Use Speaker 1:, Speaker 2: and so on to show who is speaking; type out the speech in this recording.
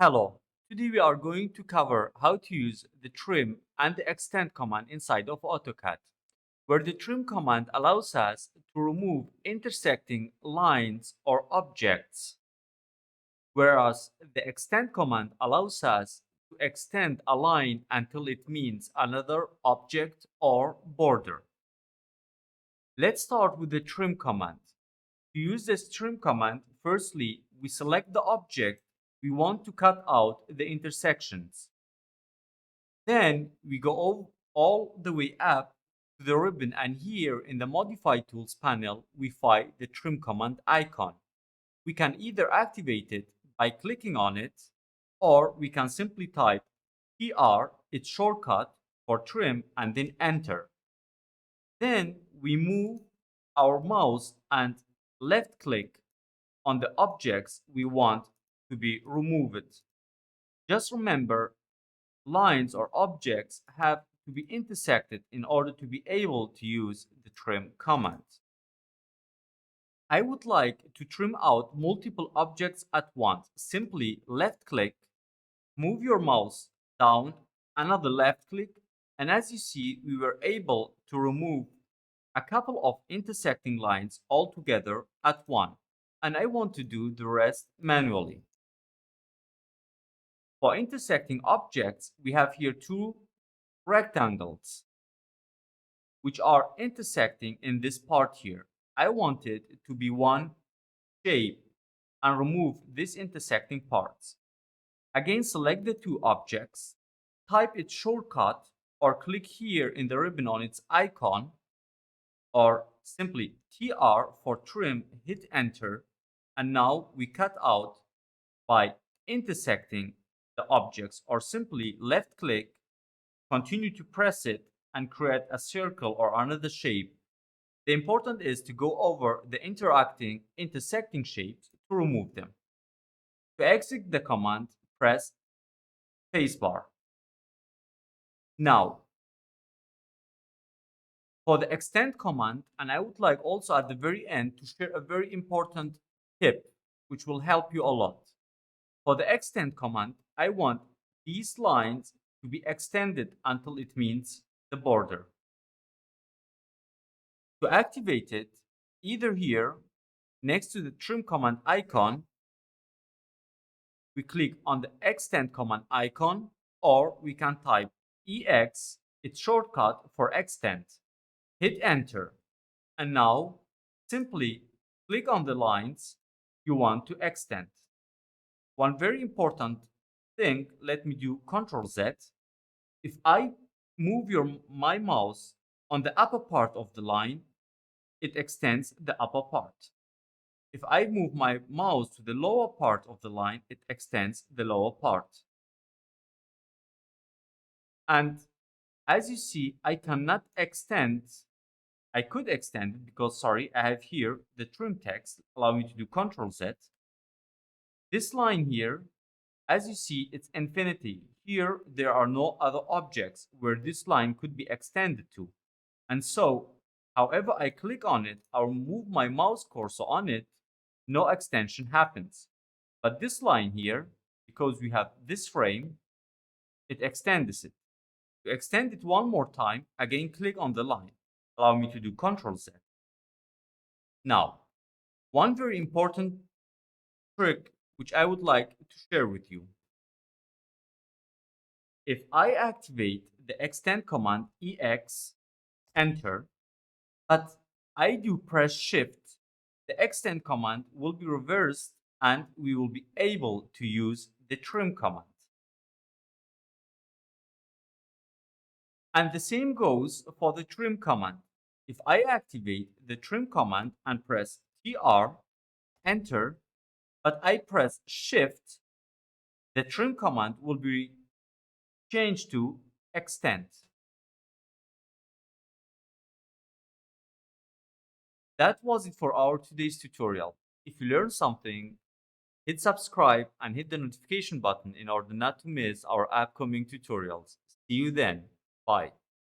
Speaker 1: Hello, today we are going to cover how to use the trim and the extend command inside of AutoCAD, where the trim command allows us to remove intersecting lines or objects, whereas the extend command allows us to extend a line until it meets another object or border. Let's start with the trim command. To use this trim command, firstly, we select the object we want to cut out the intersections. Then we go all the way up to the ribbon, and here in the Modify Tools panel, we find the trim command icon. We can either activate it by clicking on it, or we can simply type TR, its shortcut for trim, and then enter. Then we move our mouse and left click on the objects we want to be removed. Just remember, lines or objects have to be intersected in order to be able to use the trim command. I would like to trim out multiple objects at once. Simply left click, move your mouse down, another left click, and as you see, we were able to remove a couple of intersecting lines all together at once. And I want to do the rest manually. For intersecting objects, we have here two rectangles which are intersecting in this part here. I want it to be one shape and remove these intersecting parts. Again, select the two objects, type its shortcut, or click here in the ribbon on its icon, or simply TR for trim, hit enter, and now we cut out by intersecting the objects, or simply left click, continue to press it, and create a circle or another shape. The important is to go over the intersecting shapes to remove them. To exit the command, press spacebar. Now, for the extend command, and I would like also at the very end to share a very important tip which will help you a lot. For the extend command, I want these lines to be extended until it meets the border. To activate it, either here next to the trim command icon, we click on the extend command icon, or we can type EX, its shortcut for extend. Hit enter, and now simply click on the lines you want to extend. One very important thing, let me do Ctrl Z. If I move my mouse on the upper part of the line, it extends the upper part. If I move my mouse to the lower part of the line, it extends the lower part. And as you see, I cannot extend. I could extend it because, sorry, I have here the trim text, allowing me to do Ctrl Z. This line here, as you see, it's infinity. Here, there are no other objects where this line could be extended to. And so, however I click on it or move my mouse cursor on it, no extension happens. But this line here, because we have this frame, it extends it. To extend it one more time, again click on the line. Allow me to do Ctrl Z. Now, one very important trick which I would like to share with you. If I activate the extend command EX, enter, but I do press shift, the extend command will be reversed and we will be able to use the trim command. And the same goes for the trim command. If I activate the trim command and press TR, enter, but I press shift, the trim command will be changed to extend. That was it for our today's tutorial. If you learned something, hit subscribe and hit the notification button in order not to miss our upcoming tutorials. See you then. Bye.